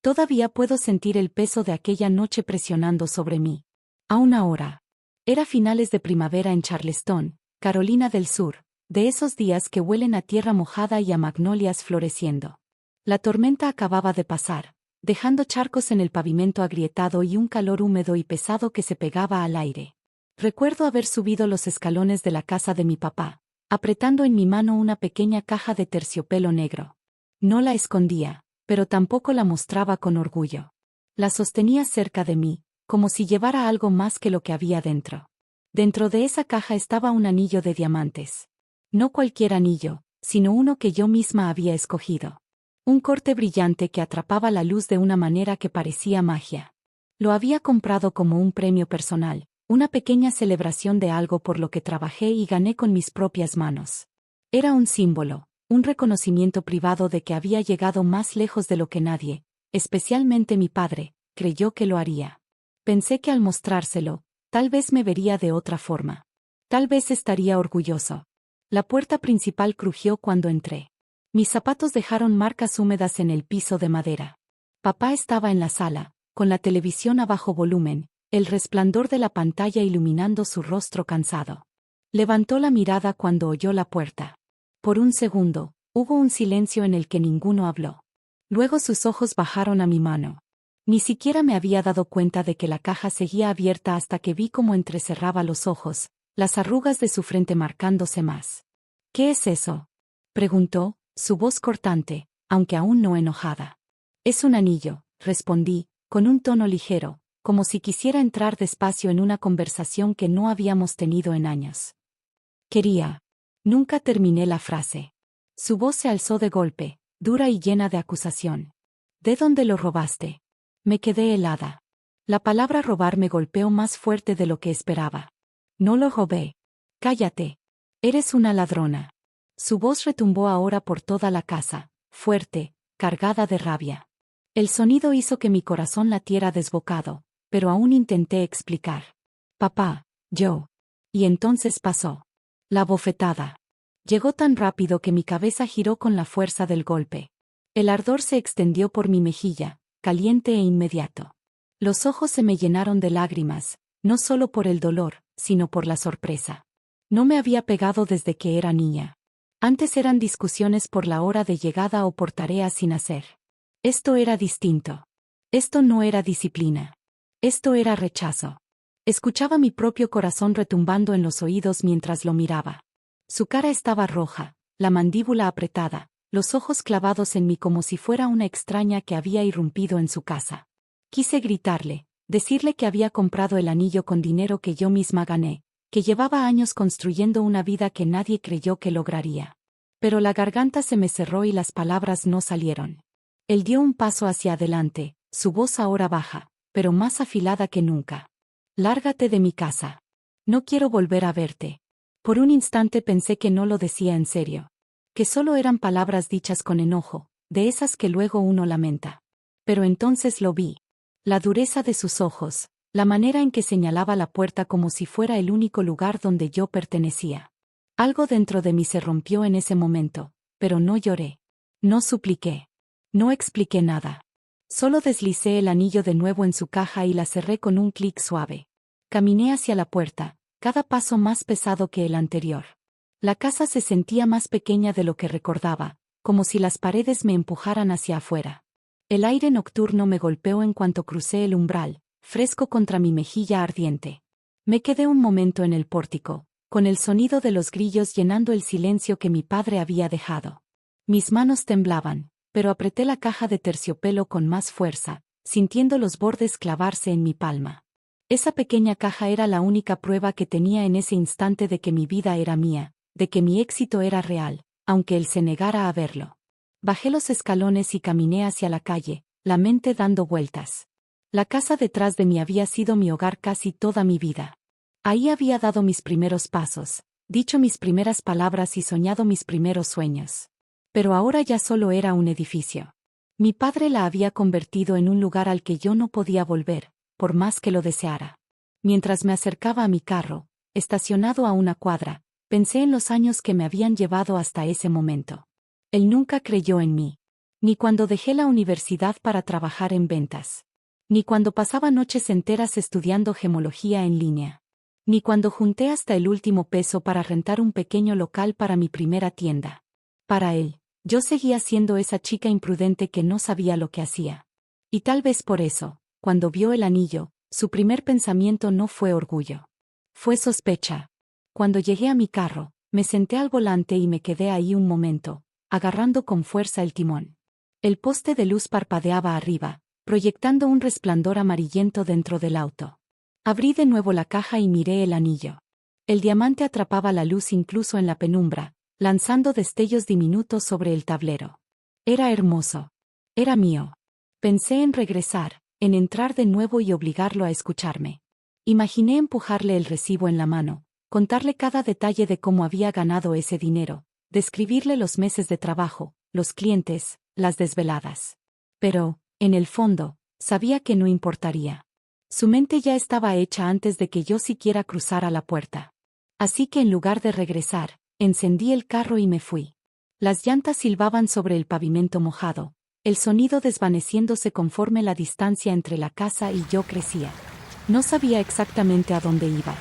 Todavía puedo sentir el peso de aquella noche presionando sobre mí. Aún ahora. Era finales de primavera en Charleston, Carolina del Sur, de esos días que huelen a tierra mojada y a magnolias floreciendo. La tormenta acababa de pasar, dejando charcos en el pavimento agrietado y un calor húmedo y pesado que se pegaba al aire. Recuerdo haber subido los escalones de la casa de mi papá, apretando en mi mano una pequeña caja de terciopelo negro. No la escondía, pero tampoco la mostraba con orgullo. La sostenía cerca de mí, como si llevara algo más que lo que había dentro. Dentro de esa caja estaba un anillo de diamantes. No cualquier anillo, sino uno que yo misma había escogido. Un corte brillante que atrapaba la luz de una manera que parecía magia. Lo había comprado como un premio personal, una pequeña celebración de algo por lo que trabajé y gané con mis propias manos. Era un símbolo, un reconocimiento privado de que había llegado más lejos de lo que nadie, especialmente mi padre, creyó que lo haría. Pensé que al mostrárselo, tal vez me vería de otra forma. Tal vez estaría orgulloso. La puerta principal crujió cuando entré. Mis zapatos dejaron marcas húmedas en el piso de madera. Papá estaba en la sala, con la televisión a bajo volumen, el resplandor de la pantalla iluminando su rostro cansado. Levantó la mirada cuando oyó la puerta. Por un segundo, hubo un silencio en el que ninguno habló. Luego sus ojos bajaron a mi mano. Ni siquiera me había dado cuenta de que la caja seguía abierta hasta que vi cómo entrecerraba los ojos, las arrugas de su frente marcándose más. ¿Qué es eso?, preguntó, su voz cortante, aunque aún no enojada. Es un anillo, respondí, con un tono ligero, como si quisiera entrar despacio en una conversación que no habíamos tenido en años. Quería. Nunca terminé la frase. Su voz se alzó de golpe, dura y llena de acusación. ¿De dónde lo robaste? Me quedé helada. La palabra robar me golpeó más fuerte de lo que esperaba. No lo robé. Cállate. Eres una ladrona. Su voz retumbó ahora por toda la casa, fuerte, cargada de rabia. El sonido hizo que mi corazón latiera desbocado, pero aún intenté explicar. Papá, yo. Y entonces pasó. La bofetada. Llegó tan rápido que mi cabeza giró con la fuerza del golpe. El ardor se extendió por mi mejilla, caliente e inmediato. Los ojos se me llenaron de lágrimas, no solo por el dolor, sino por la sorpresa. No me había pegado desde que era niña. Antes eran discusiones por la hora de llegada o por tareas sin hacer. Esto era distinto. Esto no era disciplina. Esto era rechazo. Escuchaba mi propio corazón retumbando en los oídos mientras lo miraba. Su cara estaba roja, la mandíbula apretada, los ojos clavados en mí como si fuera una extraña que había irrumpido en su casa. Quise gritarle, decirle que había comprado el anillo con dinero que yo misma gané, que llevaba años construyendo una vida que nadie creyó que lograría. Pero la garganta se me cerró y las palabras no salieron. Él dio un paso hacia adelante, su voz ahora baja, pero más afilada que nunca. Lárgate de mi casa. No quiero volver a verte. Por un instante pensé que no lo decía en serio. Que solo eran palabras dichas con enojo, de esas que luego uno lamenta. Pero entonces lo vi. La dureza de sus ojos, la manera en que señalaba la puerta como si fuera el único lugar donde yo pertenecía. Algo dentro de mí se rompió en ese momento, pero no lloré. No supliqué. No expliqué nada. Solo deslicé el anillo de nuevo en su caja y la cerré con un clic suave. Caminé hacia la puerta, cada paso más pesado que el anterior. La casa se sentía más pequeña de lo que recordaba, como si las paredes me empujaran hacia afuera. El aire nocturno me golpeó en cuanto crucé el umbral, fresco contra mi mejilla ardiente. Me quedé un momento en el pórtico, con el sonido de los grillos llenando el silencio que mi padre había dejado. Mis manos temblaban, pero apreté la caja de terciopelo con más fuerza, sintiendo los bordes clavarse en mi palma. Esa pequeña caja era la única prueba que tenía en ese instante de que mi vida era mía, de que mi éxito era real, aunque él se negara a verlo. Bajé los escalones y caminé hacia la calle, la mente dando vueltas. La casa detrás de mí había sido mi hogar casi toda mi vida. Ahí había dado mis primeros pasos, dicho mis primeras palabras y soñado mis primeros sueños. Pero ahora ya solo era un edificio. Mi padre la había convertido en un lugar al que yo no podía volver, por más que lo deseara. Mientras me acercaba a mi carro, estacionado a una cuadra, pensé en los años que me habían llevado hasta ese momento. Él nunca creyó en mí. Ni cuando dejé la universidad para trabajar en ventas. Ni cuando pasaba noches enteras estudiando gemología en línea. Ni cuando junté hasta el último peso para rentar un pequeño local para mi primera tienda. Para él, yo seguía siendo esa chica imprudente que no sabía lo que hacía. Y tal vez por eso, cuando vio el anillo, su primer pensamiento no fue orgullo. Fue sospecha. Cuando llegué a mi carro, me senté al volante y me quedé ahí un momento, agarrando con fuerza el timón. El poste de luz parpadeaba arriba, proyectando un resplandor amarillento dentro del auto. Abrí de nuevo la caja y miré el anillo. El diamante atrapaba la luz incluso en la penumbra, lanzando destellos diminutos sobre el tablero. Era hermoso. Era mío. Pensé en regresar, en entrar de nuevo y obligarlo a escucharme. Imaginé empujarle el recibo en la mano, contarle cada detalle de cómo había ganado ese dinero, describirle los meses de trabajo, los clientes, las desveladas. Pero, en el fondo, sabía que no importaría. Su mente ya estaba hecha antes de que yo siquiera cruzara la puerta. Así que en lugar de regresar, encendí el carro y me fui. Las llantas silbaban sobre el pavimento mojado, el sonido desvaneciéndose conforme la distancia entre la casa y yo crecía. No sabía exactamente a dónde iba.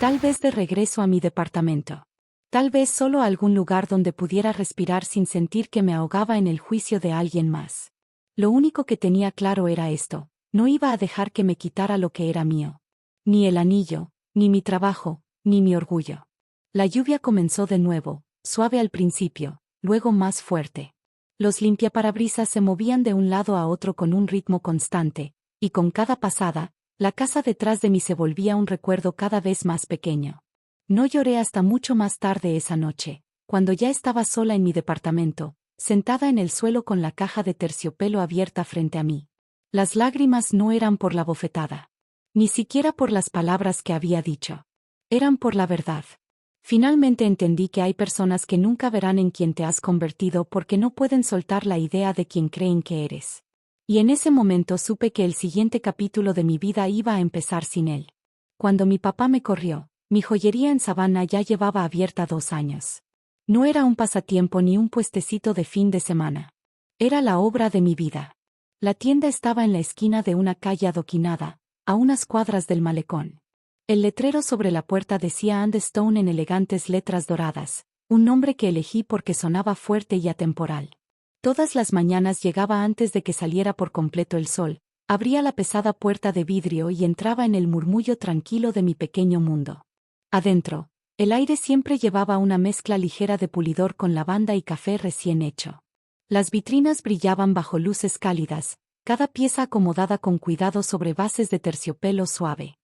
Tal vez de regreso a mi departamento. Tal vez solo a algún lugar donde pudiera respirar sin sentir que me ahogaba en el juicio de alguien más. Lo único que tenía claro era esto: no iba a dejar que me quitara lo que era mío. Ni el anillo, ni mi trabajo, ni mi orgullo. La lluvia comenzó de nuevo, suave al principio, luego más fuerte. Los limpiaparabrisas se movían de un lado a otro con un ritmo constante, y con cada pasada, la casa detrás de mí se volvía un recuerdo cada vez más pequeño. No lloré hasta mucho más tarde esa noche, cuando ya estaba sola en mi departamento, sentada en el suelo con la caja de terciopelo abierta frente a mí. Las lágrimas no eran por la bofetada. Ni siquiera por las palabras que había dicho. Eran por la verdad. Finalmente entendí que hay personas que nunca verán en quien te has convertido porque no pueden soltar la idea de quien creen que eres. Y en ese momento supe que el siguiente capítulo de mi vida iba a empezar sin él. Cuando mi papá me corrió, mi joyería en Savannah ya llevaba abierta 2 años. No era un pasatiempo ni un puestecito de fin de semana. Era la obra de mi vida. La tienda estaba en la esquina de una calle adoquinada, a unas cuadras del malecón. El letrero sobre la puerta decía And Stone en elegantes letras doradas, un nombre que elegí porque sonaba fuerte y atemporal. Todas las mañanas llegaba antes de que saliera por completo el sol, abría la pesada puerta de vidrio y entraba en el murmullo tranquilo de mi pequeño mundo. Adentro, el aire siempre llevaba una mezcla ligera de pulidor con lavanda y café recién hecho. Las vitrinas brillaban bajo luces cálidas, cada pieza acomodada con cuidado sobre bases de terciopelo suave.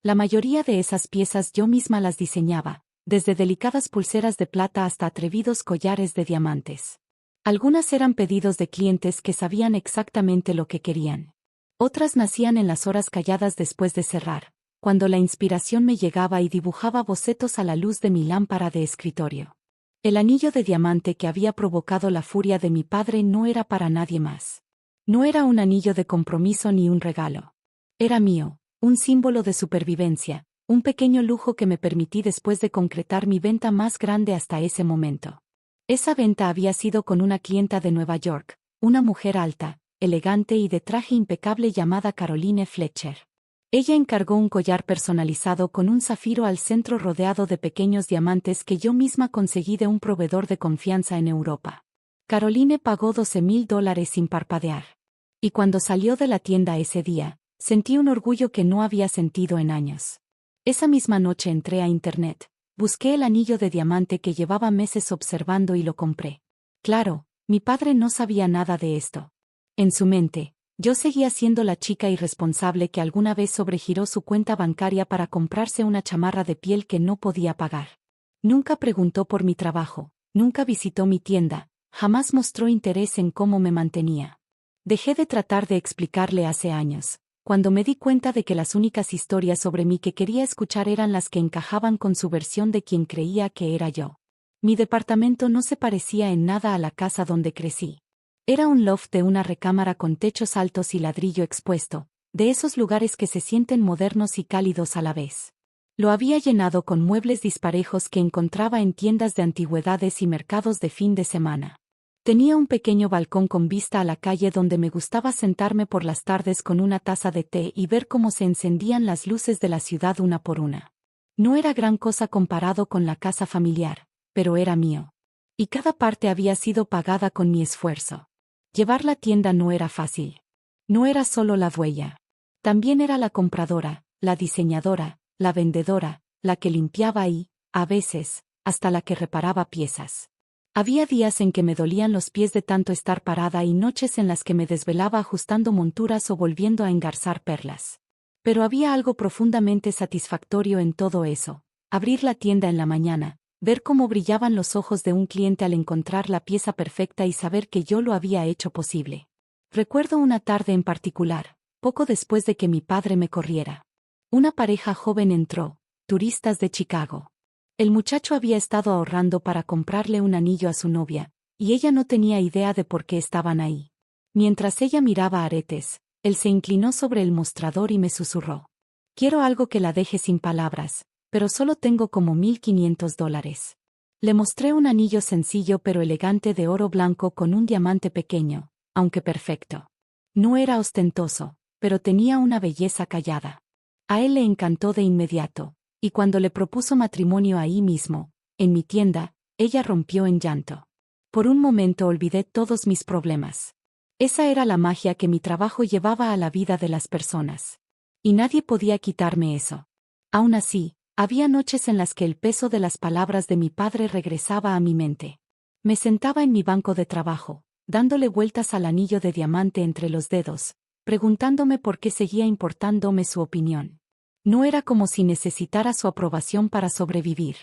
La mayoría de esas piezas yo misma las diseñaba, desde delicadas pulseras de plata hasta atrevidos collares de diamantes. Algunas eran pedidos de clientes que sabían exactamente lo que querían. Otras nacían en las horas calladas después de cerrar, cuando la inspiración me llegaba y dibujaba bocetos a la luz de mi lámpara de escritorio. El anillo de diamante que había provocado la furia de mi padre no era para nadie más. No era un anillo de compromiso ni un regalo. Era mío. Un símbolo de supervivencia, un pequeño lujo que me permití después de concretar mi venta más grande hasta ese momento. Esa venta había sido con una clienta de Nueva York, una mujer alta, elegante y de traje impecable llamada Caroline Fletcher. Ella encargó un collar personalizado con un zafiro al centro rodeado de pequeños diamantes que yo misma conseguí de un proveedor de confianza en Europa. Caroline pagó $12,000 sin parpadear. Y cuando salió de la tienda ese día, sentí un orgullo que no había sentido en años. Esa misma noche entré a Internet, busqué el anillo de diamante que llevaba meses observando y lo compré. Claro, mi padre no sabía nada de esto. En su mente, yo seguía siendo la chica irresponsable que alguna vez sobregiró su cuenta bancaria para comprarse una chamarra de piel que no podía pagar. Nunca preguntó por mi trabajo, nunca visitó mi tienda, jamás mostró interés en cómo me mantenía. Dejé de tratar de explicarle hace años, cuando me di cuenta de que las únicas historias sobre mí que quería escuchar eran las que encajaban con su versión de quien creía que era yo. Mi departamento no se parecía en nada a la casa donde crecí. Era un loft de una recámara con techos altos y ladrillo expuesto, de esos lugares que se sienten modernos y cálidos a la vez. Lo había llenado con muebles disparejos que encontraba en tiendas de antigüedades y mercados de fin de semana. Tenía un pequeño balcón con vista a la calle donde me gustaba sentarme por las tardes con una taza de té y ver cómo se encendían las luces de la ciudad una por una. No era gran cosa comparado con la casa familiar, pero era mío. Y cada parte había sido pagada con mi esfuerzo. Llevar la tienda no era fácil. No era solo la dueña. También era la compradora, la diseñadora, la vendedora, la que limpiaba y, a veces, hasta la que reparaba piezas. Había días en que me dolían los pies de tanto estar parada y noches en las que me desvelaba ajustando monturas o volviendo a engarzar perlas. Pero había algo profundamente satisfactorio en todo eso. Abrir la tienda en la mañana, ver cómo brillaban los ojos de un cliente al encontrar la pieza perfecta y saber que yo lo había hecho posible. Recuerdo una tarde en particular, poco después de que mi padre me corriera. Una pareja joven entró, turistas de Chicago. El muchacho había estado ahorrando para comprarle un anillo a su novia, y ella no tenía idea de por qué estaban ahí. Mientras ella miraba aretes, él se inclinó sobre el mostrador y me susurró. Quiero algo que la deje sin palabras, pero solo tengo como $1,500. Le mostré un anillo sencillo pero elegante de oro blanco con un diamante pequeño, aunque perfecto. No era ostentoso, pero tenía una belleza callada. A él le encantó de inmediato, y cuando le propuso matrimonio ahí mismo, en mi tienda, ella rompió en llanto. Por un momento olvidé todos mis problemas. Esa era la magia que mi trabajo llevaba a la vida de las personas. Y nadie podía quitarme eso. Aún así, había noches en las que el peso de las palabras de mi padre regresaba a mi mente. Me sentaba en mi banco de trabajo, dándole vueltas al anillo de diamante entre los dedos, preguntándome por qué seguía importándome su opinión. No era como si necesitara su aprobación para sobrevivir.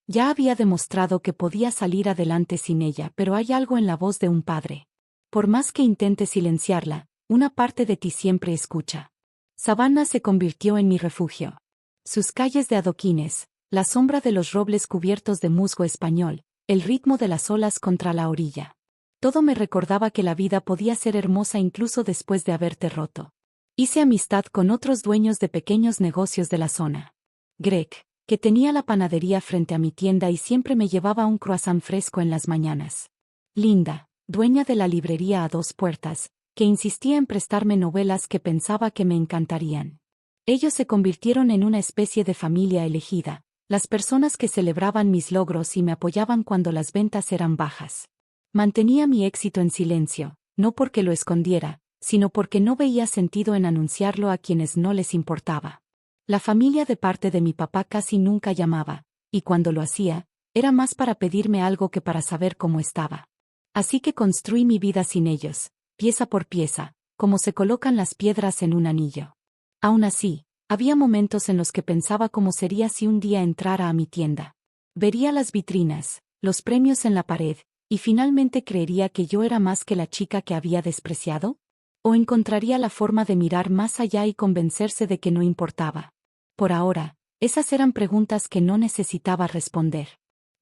Ya había demostrado que podía salir adelante sin ella, pero hay algo en la voz de un padre. Por más que intente silenciarla, una parte de ti siempre escucha. Savannah se convirtió en mi refugio. Sus calles de adoquines, la sombra de los robles cubiertos de musgo español, el ritmo de las olas contra la orilla. Todo me recordaba que la vida podía ser hermosa incluso después de haberte roto. Hice amistad con otros dueños de pequeños negocios de la zona. Greg, que tenía la panadería frente a mi tienda y siempre me llevaba un croissant fresco en las mañanas. Linda, dueña de la librería a dos puertas, que insistía en prestarme novelas que pensaba que me encantarían. Ellos se convirtieron en una especie de familia elegida, las personas que celebraban mis logros y me apoyaban cuando las ventas eran bajas. Mantenía mi éxito en silencio, no porque lo escondiera, sino porque no veía sentido en anunciarlo a quienes no les importaba. La familia de parte de mi papá casi nunca llamaba, y cuando lo hacía, era más para pedirme algo que para saber cómo estaba. Así que construí mi vida sin ellos, pieza por pieza, como se colocan las piedras en un anillo. Aún así, había momentos en los que pensaba cómo sería si un día entrara a mi tienda. Vería las vitrinas, los premios en la pared, y finalmente creería que yo era más que la chica que había despreciado. ¿O encontraría la forma de mirar más allá y convencerse de que no importaba? Por ahora, esas eran preguntas que no necesitaba responder.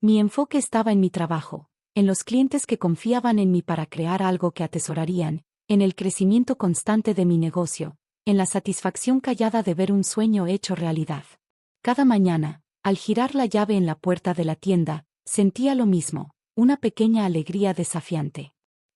Mi enfoque estaba en mi trabajo, en los clientes que confiaban en mí para crear algo que atesorarían, en el crecimiento constante de mi negocio, en la satisfacción callada de ver un sueño hecho realidad. Cada mañana, al girar la llave en la puerta de la tienda, sentía lo mismo, una pequeña alegría desafiante.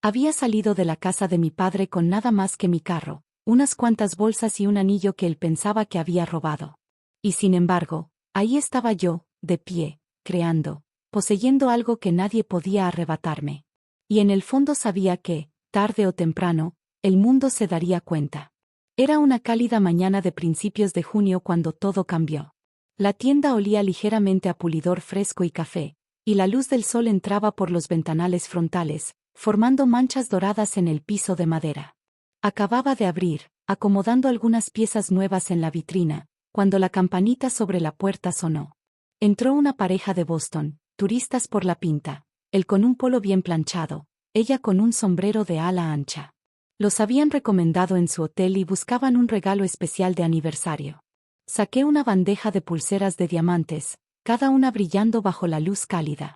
Había salido de la casa de mi padre con nada más que mi carro, unas cuantas bolsas y un anillo que él pensaba que había robado. Y sin embargo, ahí estaba yo, de pie, creando, poseyendo algo que nadie podía arrebatarme. Y en el fondo sabía que, tarde o temprano, el mundo se daría cuenta. Era una cálida mañana de principios de junio cuando todo cambió. La tienda olía ligeramente a pulidor fresco y café, y la luz del sol entraba por los ventanales frontales, formando manchas doradas en el piso de madera. Acababa de abrir, acomodando algunas piezas nuevas en la vitrina, cuando la campanita sobre la puerta sonó. Entró una pareja de Boston, turistas por la pinta, él con un polo bien planchado, ella con un sombrero de ala ancha. Los habían recomendado en su hotel y buscaban un regalo especial de aniversario. Saqué una bandeja de pulseras de diamantes, cada una brillando bajo la luz cálida.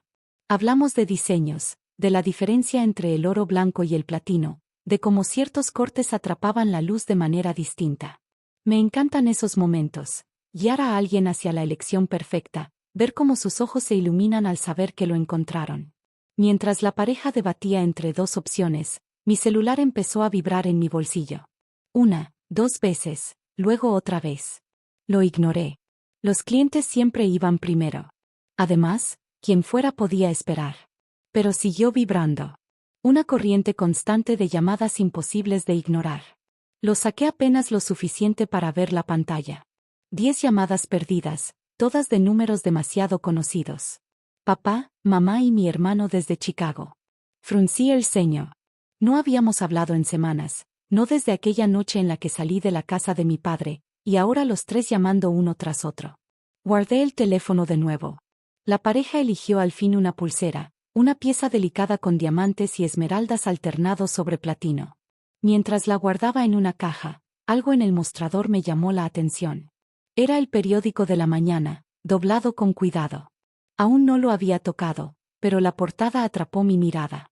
Hablamos de diseños, de la diferencia entre el oro blanco y el platino, de cómo ciertos cortes atrapaban la luz de manera distinta. Me encantan esos momentos, guiar a alguien hacia la elección perfecta, ver cómo sus ojos se iluminan al saber que lo encontraron. Mientras la pareja debatía entre dos opciones, mi celular empezó a vibrar en mi bolsillo. Una, dos veces, luego otra vez. Lo ignoré. Los clientes siempre iban primero. Además, quien fuera podía esperar. Pero siguió vibrando. Una corriente constante de llamadas imposibles de ignorar. Lo saqué apenas lo suficiente para ver la pantalla. 10 llamadas perdidas, todas de números demasiado conocidos. Papá, mamá y mi hermano desde Chicago. Fruncí el ceño. No habíamos hablado en semanas, no desde aquella noche en la que salí de la casa de mi padre, y ahora los tres llamando uno tras otro. Guardé el teléfono de nuevo. La pareja eligió al fin una pulsera, una pieza delicada con diamantes y esmeraldas alternados sobre platino. Mientras la guardaba en una caja, algo en el mostrador me llamó la atención. Era el periódico de la mañana, doblado con cuidado. Aún no lo había tocado, pero la portada atrapó mi mirada.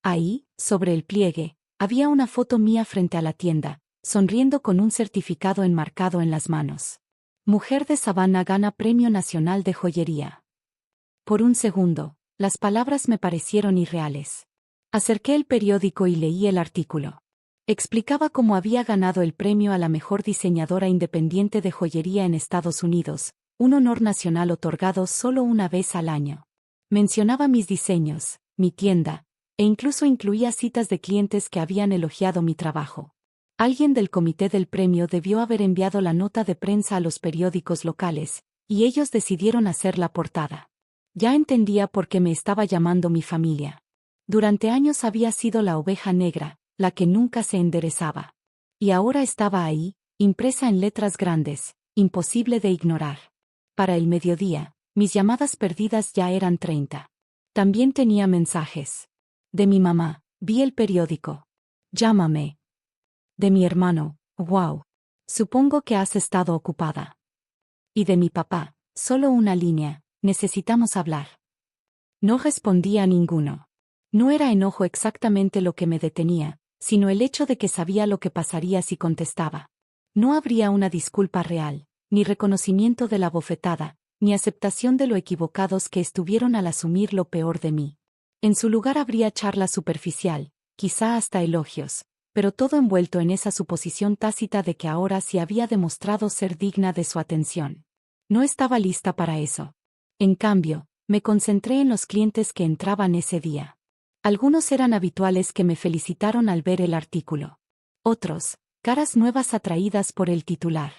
Ahí, sobre el pliegue, había una foto mía frente a la tienda, sonriendo con un certificado enmarcado en las manos. Mujer de Savannah gana Premio Nacional de Joyería. Por un segundo, las palabras me parecieron irreales. Acerqué el periódico y leí el artículo. Explicaba cómo había ganado el premio a la mejor diseñadora independiente de joyería en Estados Unidos, un honor nacional otorgado solo una vez al año. Mencionaba mis diseños, mi tienda, e incluso incluía citas de clientes que habían elogiado mi trabajo. Alguien del comité del premio debió haber enviado la nota de prensa a los periódicos locales, y ellos decidieron hacer la portada. Ya entendía por qué me estaba llamando mi familia. Durante años había sido la oveja negra, la que nunca se enderezaba. Y ahora estaba ahí, impresa en letras grandes, imposible de ignorar. Para el mediodía, mis llamadas perdidas ya eran 30. También tenía mensajes. De mi mamá, vi el periódico. Llámame. De mi hermano, wow. Supongo que has estado ocupada. Y de mi papá, solo una línea, necesitamos hablar. No respondí a ninguno. No era enojo exactamente lo que me detenía, sino el hecho de que sabía lo que pasaría si contestaba. No habría una disculpa real, ni reconocimiento de la bofetada, ni aceptación de lo equivocados que estuvieron al asumir lo peor de mí. En su lugar habría charla superficial, quizá hasta elogios, pero todo envuelto en esa suposición tácita de que ahora sí había demostrado ser digna de su atención. No estaba lista para eso. En cambio, me concentré en los clientes que entraban ese día. Algunos eran habituales que me felicitaron al ver el artículo. Otros, caras nuevas atraídas por el titular.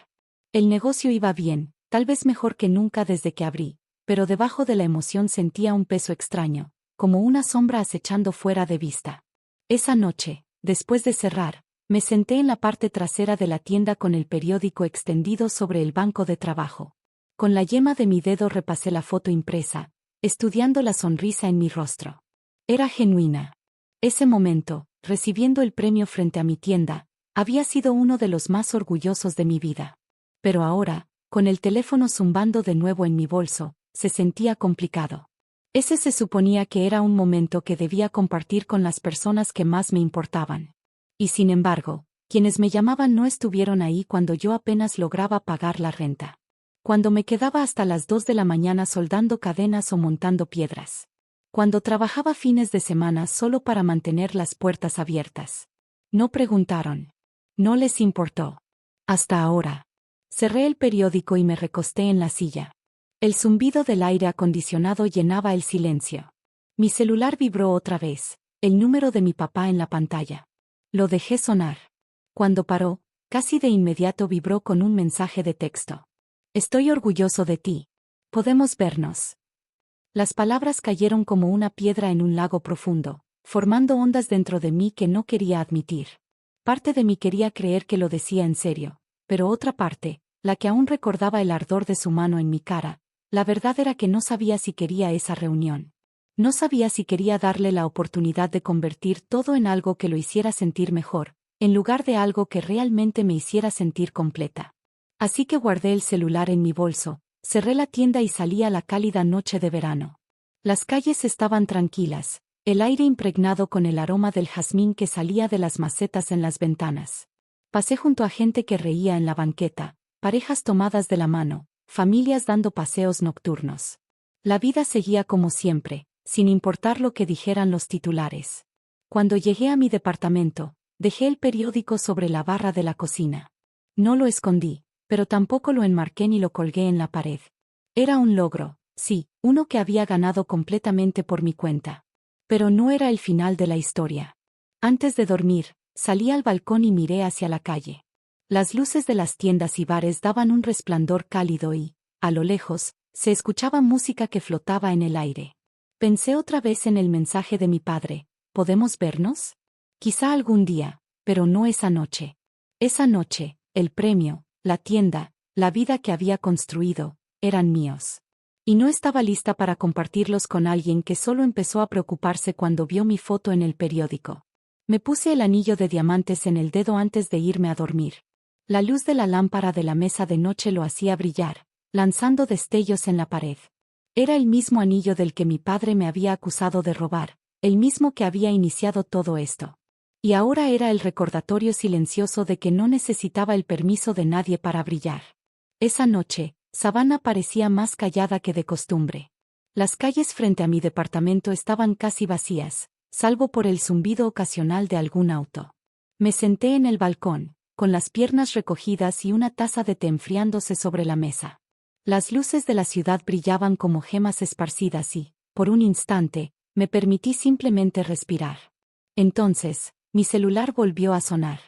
El negocio iba bien, tal vez mejor que nunca desde que abrí, pero debajo de la emoción sentía un peso extraño, como una sombra acechando fuera de vista. Esa noche, después de cerrar, me senté en la parte trasera de la tienda con el periódico extendido sobre el banco de trabajo. Con la yema de mi dedo repasé la foto impresa, estudiando la sonrisa en mi rostro. Era genuina. Ese momento, recibiendo el premio frente a mi tienda, había sido uno de los más orgullosos de mi vida. Pero ahora, con el teléfono zumbando de nuevo en mi bolso, se sentía complicado. Ese se suponía que era un momento que debía compartir con las personas que más me importaban. Y sin embargo, quienes me llamaban no estuvieron ahí cuando yo apenas lograba pagar la renta. Cuando me quedaba hasta las 2 de la mañana soldando cadenas o montando piedras. Cuando trabajaba fines de semana solo para mantener las puertas abiertas. No preguntaron. No les importó. Hasta ahora. Cerré el periódico y me recosté en la silla. El zumbido del aire acondicionado llenaba el silencio. Mi celular vibró otra vez, el número de mi papá en la pantalla. Lo dejé sonar. Cuando paró, casi de inmediato vibró con un mensaje de texto. Estoy orgulloso de ti. Podemos vernos. Las palabras cayeron como una piedra en un lago profundo, formando ondas dentro de mí que no quería admitir. Parte de mí quería creer que lo decía en serio, pero otra parte, la que aún recordaba el ardor de su mano en mi cara, la verdad era que no sabía si quería esa reunión. No sabía si quería darle la oportunidad de convertir todo en algo que lo hiciera sentir mejor, en lugar de algo que realmente me hiciera sentir completa. Así que guardé el celular en mi bolso, cerré la tienda y salí a la cálida noche de verano. Las calles estaban tranquilas, el aire impregnado con el aroma del jazmín que salía de las macetas en las ventanas. Pasé junto a gente que reía en la banqueta, parejas tomadas de la mano, familias dando paseos nocturnos. La vida seguía como siempre, sin importar lo que dijeran los titulares. Cuando llegué a mi departamento, dejé el periódico sobre la barra de la cocina. No lo escondí, pero tampoco lo enmarqué ni lo colgué en la pared. Era un logro, sí, uno que había ganado completamente por mi cuenta. Pero no era el final de la historia. Antes de dormir, salí al balcón y miré hacia la calle. Las luces de las tiendas y bares daban un resplandor cálido y, a lo lejos, se escuchaba música que flotaba en el aire. Pensé otra vez en el mensaje de mi padre: ¿podemos vernos? Quizá algún día, pero no esa noche. Esa noche, el premio, la tienda, la vida que había construido, eran míos. Y no estaba lista para compartirlos con alguien que solo empezó a preocuparse cuando vio mi foto en el periódico. Me puse el anillo de diamantes en el dedo antes de irme a dormir. La luz de la lámpara de la mesa de noche lo hacía brillar, lanzando destellos en la pared. Era el mismo anillo del que mi padre me había acusado de robar, el mismo que había iniciado todo esto. Y ahora era el recordatorio silencioso de que no necesitaba el permiso de nadie para brillar. Esa noche, Savannah parecía más callada que de costumbre. Las calles frente a mi departamento estaban casi vacías, salvo por el zumbido ocasional de algún auto. Me senté en el balcón, con las piernas recogidas y una taza de té enfriándose sobre la mesa. Las luces de la ciudad brillaban como gemas esparcidas y, por un instante, me permití simplemente respirar. Entonces, mi celular volvió a sonar.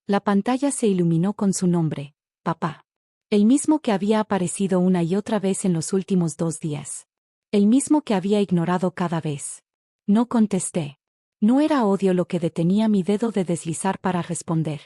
La pantalla se iluminó con su nombre: papá. El mismo que había aparecido una y otra vez en los últimos 2 días. El mismo que había ignorado cada vez. No contesté. No era odio lo que detenía mi dedo de deslizar para responder.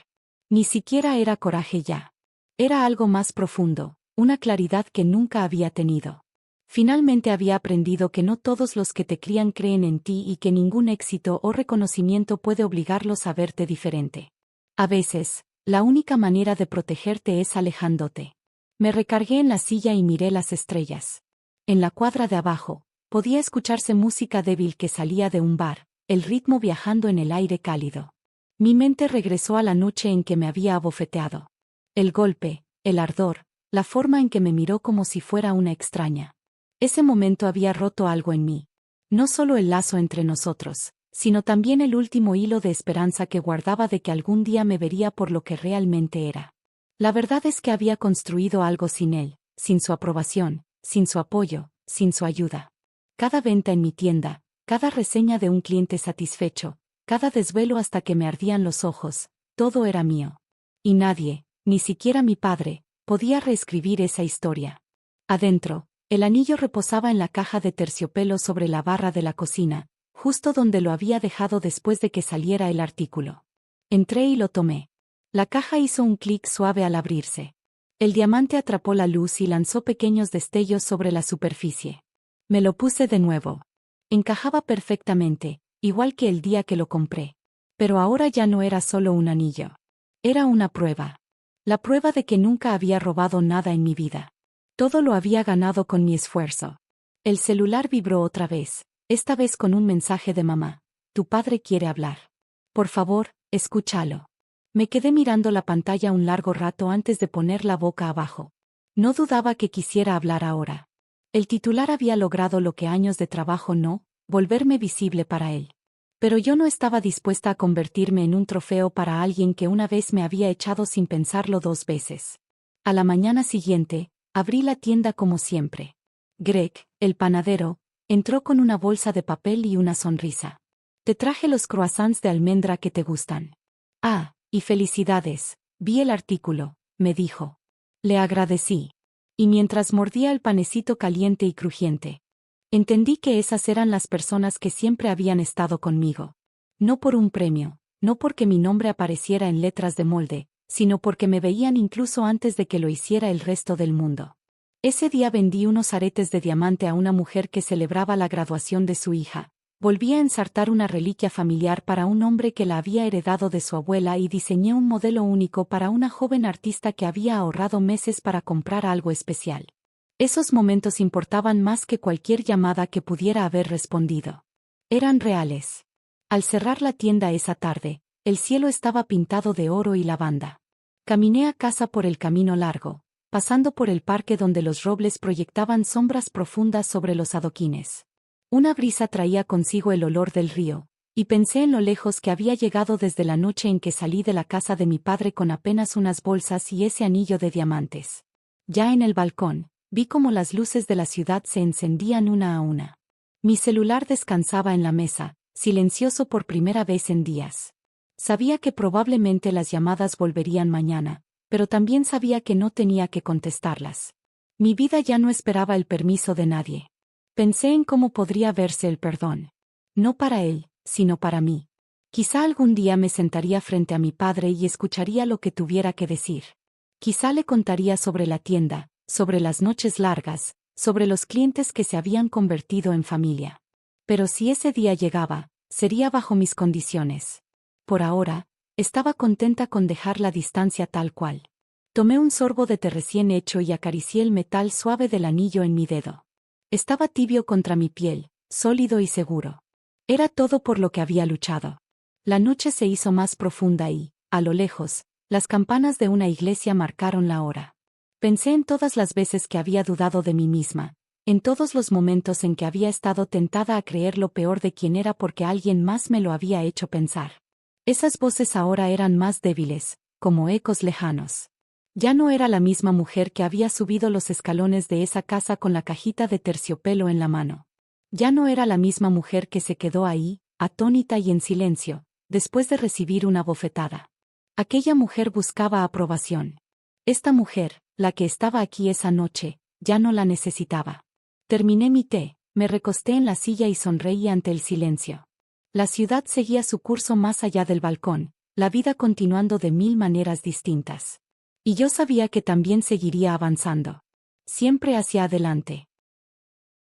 Ni siquiera era coraje ya. Era algo más profundo, una claridad que nunca había tenido. Finalmente había aprendido que no todos los que te crían creen en ti y que ningún éxito o reconocimiento puede obligarlos a verte diferente. A veces, la única manera de protegerte es alejándote. Me recargué en la silla y miré las estrellas. En la cuadra de abajo, podía escucharse música débil que salía de un bar, el ritmo viajando en el aire cálido. Mi mente regresó a la noche en que me había abofeteado. El golpe, el ardor, la forma en que me miró como si fuera una extraña. Ese momento había roto algo en mí. No solo el lazo entre nosotros, sino también el último hilo de esperanza que guardaba de que algún día me vería por lo que realmente era. La verdad es que había construido algo sin él, sin su aprobación, sin su apoyo, sin su ayuda. Cada venta en mi tienda, cada reseña de un cliente satisfecho, cada desvelo hasta que me ardían los ojos, todo era mío. Y nadie, ni siquiera mi padre, podía reescribir esa historia. Adentro, el anillo reposaba en la caja de terciopelo sobre la barra de la cocina, justo donde lo había dejado después de que saliera el artículo. Entré y lo tomé. La caja hizo un clic suave al abrirse. El diamante atrapó la luz y lanzó pequeños destellos sobre la superficie. Me lo puse de nuevo. Encajaba perfectamente, igual que el día que lo compré. Pero ahora ya no era solo un anillo. Era una prueba. La prueba de que nunca había robado nada en mi vida. Todo lo había ganado con mi esfuerzo. El celular vibró otra vez, esta vez con un mensaje de mamá: tu padre quiere hablar. Por favor, escúchalo. Me quedé mirando la pantalla un largo rato antes de poner la boca abajo. No dudaba que quisiera hablar ahora. El titular había logrado lo que años de trabajo no, volverme visible para él. Pero yo no estaba dispuesta a convertirme en un trofeo para alguien que una vez me había echado sin pensarlo 2 veces. A la mañana siguiente, abrí la tienda como siempre. Greg, el panadero, entró con una bolsa de papel y una sonrisa. Te traje los croissants de almendra que te gustan. Ah, y felicidades, vi el artículo, me dijo. Le agradecí. Y mientras mordía el panecito caliente y crujiente, entendí que esas eran las personas que siempre habían estado conmigo. No por un premio, no porque mi nombre apareciera en letras de molde, sino porque me veían incluso antes de que lo hiciera el resto del mundo. Ese día vendí unos aretes de diamante a una mujer que celebraba la graduación de su hija. Volví a ensartar una reliquia familiar para un hombre que la había heredado de su abuela y diseñé un modelo único para una joven artista que había ahorrado meses para comprar algo especial. Esos momentos importaban más que cualquier llamada que pudiera haber respondido. Eran reales. Al cerrar la tienda esa tarde, el cielo estaba pintado de oro y lavanda. Caminé a casa por el camino largo, pasando por el parque donde los robles proyectaban sombras profundas sobre los adoquines. Una brisa traía consigo el olor del río, y pensé en lo lejos que había llegado desde la noche en que salí de la casa de mi padre con apenas unas bolsas y ese anillo de diamantes. Ya en el balcón, vi cómo las luces de la ciudad se encendían una a una. Mi celular descansaba en la mesa, silencioso por primera vez en días. Sabía que probablemente las llamadas volverían mañana, pero también sabía que no tenía que contestarlas. Mi vida ya no esperaba el permiso de nadie. Pensé en cómo podría verse el perdón. No para él, sino para mí. Quizá algún día me sentaría frente a mi padre y escucharía lo que tuviera que decir. Quizá le contaría sobre la tienda, sobre las noches largas, sobre los clientes que se habían convertido en familia. Pero si ese día llegaba, sería bajo mis condiciones. Por ahora, estaba contenta con dejar la distancia tal cual. Tomé un sorbo de té recién hecho y acaricié el metal suave del anillo en mi dedo. Estaba tibio contra mi piel, sólido y seguro. Era todo por lo que había luchado. La noche se hizo más profunda y, a lo lejos, las campanas de una iglesia marcaron la hora. Pensé en todas las veces que había dudado de mí misma, en todos los momentos en que había estado tentada a creer lo peor de quien era porque alguien más me lo había hecho pensar. Esas voces ahora eran más débiles, como ecos lejanos. Ya no era la misma mujer que había subido los escalones de esa casa con la cajita de terciopelo en la mano. Ya no era la misma mujer que se quedó ahí, atónita y en silencio, después de recibir una bofetada. Aquella mujer buscaba aprobación. Esta mujer, la que estaba aquí esa noche, ya no la necesitaba. Terminé mi té, me recosté en la silla y sonreí ante el silencio. La ciudad seguía su curso más allá del balcón, la vida continuando de mil maneras distintas. Y yo sabía que también seguiría avanzando. Siempre hacia adelante.